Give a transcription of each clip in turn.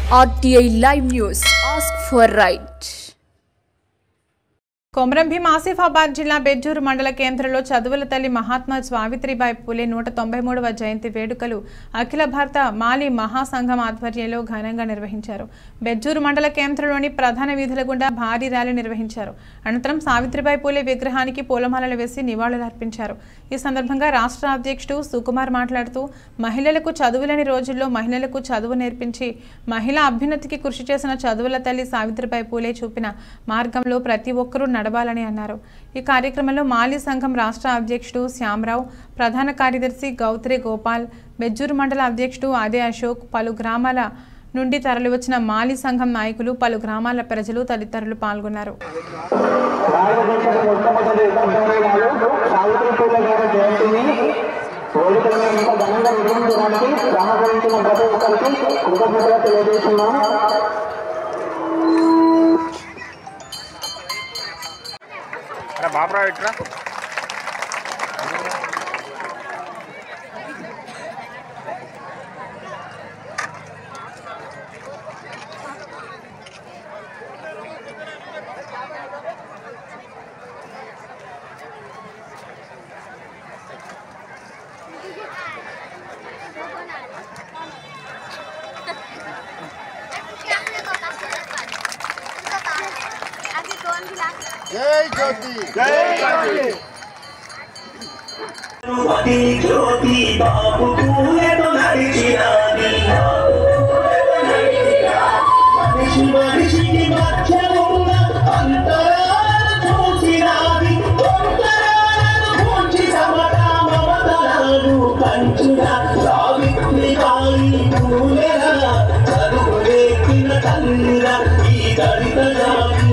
RTI Live News. Ask for right. Komaram Bheem Asifabad జిల్లా బెజ్జూరు మండల కేంద్రంలో చదువుల తల్లి మహాత్మా సావిత్రిబాయి పూలే 193వ జయంతి వేడుకలు అఖిల భారత మాలి మహాసంఘం ఆధ్వర్యంలో ఘనంగా నిర్వహించారు. బెజ్జూరు మండల కేంద్రంలోని ప్రధాన వీధుల గుండా భారీ ర్యాలీ నిర్వహించారు. అనంతరం సావిత్రిబాయి పూలే విగ్రహానికి పూలమాలలు వేసి నివాళులర్పించారు. ఈ సందర్భంగా రాష్ట్ర అధ్యక్షుడు సుకుమార్ మాట్లాడుతూ మహిళలకు చదువులేని రోజుల్లో మహిళలకు చదువు నేర్పించి మహిళా అభ్యున్నతికి కృషి చేసిన చదువుల తల్లి సావిత్రిబాయి పూలే చూపిన మార్గంలో ప్రతి ఒక్కరూ నడవాలని అన్నారు. ఈ కార్యక్రమంలో మాలి సంఘం రాష్ట్ర అధ్యక్షుడు శ్యామరావు, ప్రధాన కార్యదర్శి గౌత్రే గోపాల్, బెజ్జూరు మండల అధ్యక్షుడు ఆదే అశోక్, పలు గ్రామాల నుండి తరలివచ్చిన మాలి సంఘం నాయకులు, పలు గ్రామాల ప్రజలు తదితరులు పాల్గొన్నారు. బాబరా ఇట్రా जय ज्योति जय ज्योति ज्योति ज्योति बाबू पूरे तो नरिचिरानी मनिषि की बच्चों अंतराल చూసినాది అంతరాలను పూంచి సమతా మమతలను కంచుగా సావిత్రిబాయి పూలేరా చదువులేకిన తల్లిరా ఈ దళిత జాతి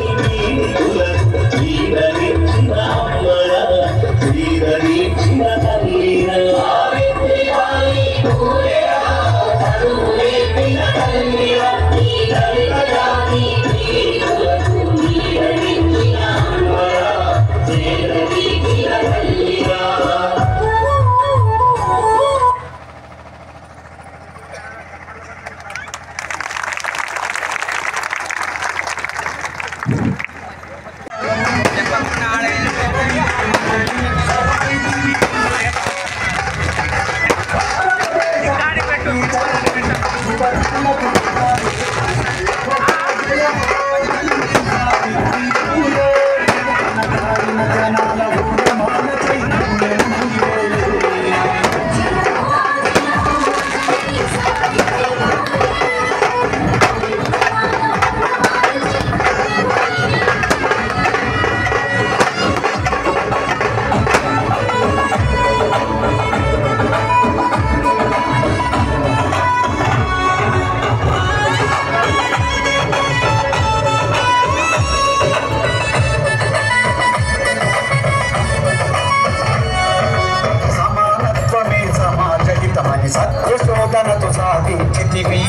సత్యశోధనతో సాధించితివి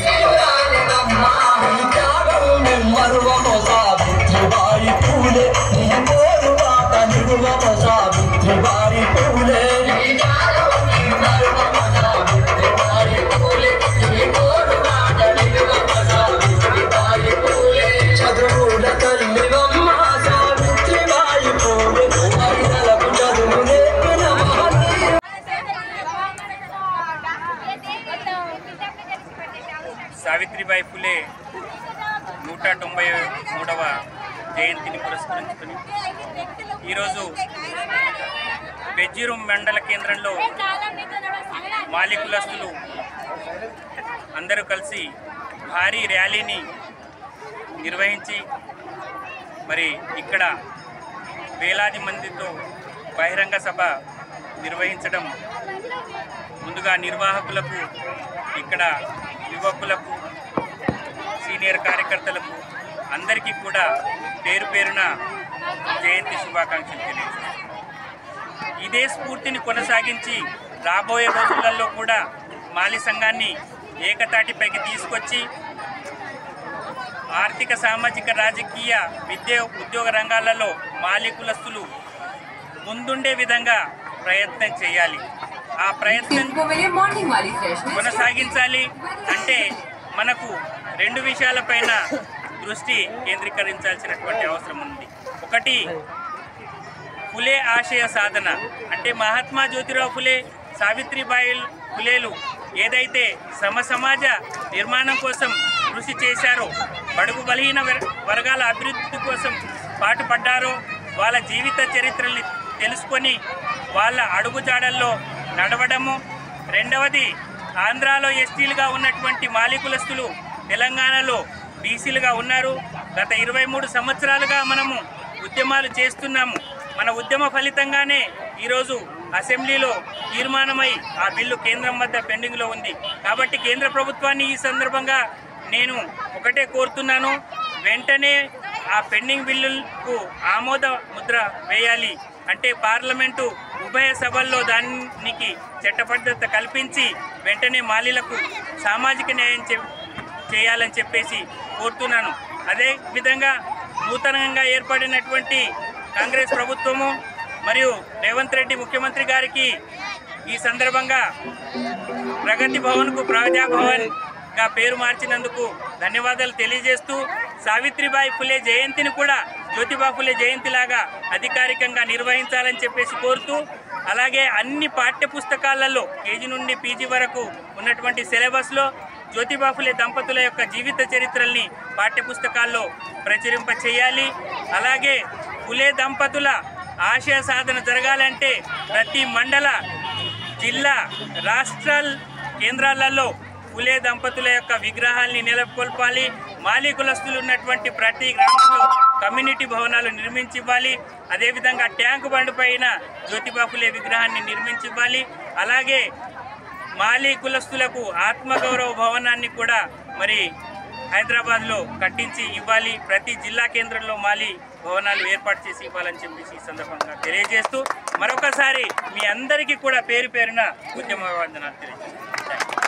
సావిత్రిబాయి పూలే సావిత్రిబాయి పూలే చదువుల తల్లివమ్మ సావిత్రిబాయి పూలే మహిళలకు చదువు నేర్పిన సావిత్రిబాయి పూలే 193వ జయంతిని పురస్కరించుకుని ఈరోజు బెజ్జూరు మండల కేంద్రంలో మాలి కులస్తులు అందరూ కలిసి భారీ ర్యాలీని నిర్వహించి మరి ఇక్కడ వేలాది మందితో బహిరంగ సభ నిర్వహించడం ముందుగా నిర్వాహకులకు, ఇక్కడ యువకులకు, సీనియర్ కార్యకర్తలకు అందరికీ కూడా పేరు పేరున జయంతి శుభాకాంక్షలు తెలియజేస్తున్నాను. ఇదే స్ఫూర్తిని కొనసాగించి రాబోయే రోజులలో కూడా మాలి సంఘాన్ని ఏకతాటిపైకి తీసుకొచ్చి ఆర్థిక, సామాజిక, రాజకీయ, విద్య, ఉద్యోగ రంగాలలో మాలి కులస్తులు ముందుండే విధంగా ప్రయత్నం చేయాలి. ఆ ప్రయత్నం కొనసాగించాలి అంటే మనకు రెండు విషయాలపైన దృష్టి కేంద్రీకరించాల్సినటువంటి అవసరం ఉంది. ఒకటి, ఫులే ఆశయ సాధన. అంటే మహాత్మా జ్యోతిరావు ఫులే, సావిత్రిబాయి ఫులేలు ఏదైతే సమాజ నిర్మాణం కోసం కృషి చేశారో, బడుగు బలహీన వర్గాల అభివృద్ధి కోసం పాటుపడ్డారో, వాళ్ళ జీవిత చరిత్రల్ని తెలుసుకొని వాళ్ళ అడుగుజాడల్లో నడవడము. రెండవది, ఆంధ్రాలో ఎస్టీలుగా ఉన్నటువంటి మాలి కులస్తులు తెలంగాణలో బీసీలుగా ఉన్నారు. గత 23 సంవత్సరాలుగా మనము ఉద్యమాలు చేస్తున్నాము. మన ఉద్యమ ఫలితంగానే ఈరోజు అసెంబ్లీలో తీర్మానమై ఆ బిల్లు కేంద్రం వద్ద పెండింగ్లో ఉంది. కాబట్టి కేంద్ర ప్రభుత్వాన్ని ఈ సందర్భంగా నేను ఒకటే కోరుతున్నాను, వెంటనే ఆ పెండింగ్ బిల్లుకు ఆమోద ముద్ర వేయాలి. అంటే పార్లమెంటు ఉభయ సభల్లో దానికి చట్టబద్ధత కల్పించి వెంటనే మాలీలకు సామాజిక న్యాయం చేయాలని చెప్పేసి కోరుతున్నాను. అదే విధంగా నూతనంగా ఏర్పడినటువంటి కాంగ్రెస్ ప్రభుత్వము మరియు రేవంత్ రెడ్డి ముఖ్యమంత్రి గారికి ఈ సందర్భంగా ప్రగతి భవన్కు ప్రజాభవన్గా పేరు మార్చినందుకు ధన్యవాదాలు తెలియజేస్తూ, సావిత్రిబాయి ఫులే జయంతిని కూడా జ్యోతిబా ఫులే జయంతిలాగా అధికారికంగా నిర్వహించాలని చెప్పేసి కోరుతూ, అలాగే అన్ని పాఠ్య పుస్తకాలలో కేజీ నుండి పీజీ వరకు ఉన్నటువంటి సిలబస్లో జ్యోతిబా ఫులే దంపతుల యొక్క జీవిత చరిత్రల్ని పాఠ్యపుస్తకాల్లో ప్రచురింప చేయాలి. అలాగే ఫులే దంపతుల ఆశయ సాధన జరగాలంటే ప్రతి మండల, జిల్లా, రాష్ట్రాల కేంద్రాలలో ఫులే దంపతుల యొక్క విగ్రహాల్ని నెలకొల్పాలి. మాలి కులస్తులు ఉన్నటువంటి ప్రతి గ్రామంలో కమ్యూనిటీ భవనాలు నిర్మించివ్వాలి. అదేవిధంగా ట్యాంకు బండ్ పైన జ్యోతిబా ఫులే విగ్రహాన్ని నిర్మించివ్వాలి. అలాగే మాలి కులస్తులకు ఆత్మగౌరవ భవనాన్ని కూడా మరి హైదరాబాద్లో కట్టించి ఇవ్వాలి. ప్రతి జిల్లా కేంద్రంలో మాలి భవనాలు ఏర్పాటు చేసి ఇవ్వాలని చెప్పేసి ఈ సందర్భంగా తెలియజేస్తూ, మరొకసారి మీ అందరికీ కూడా పేరు పేరున ఉద్యమ వందనాలు తెలియజేస్తాను.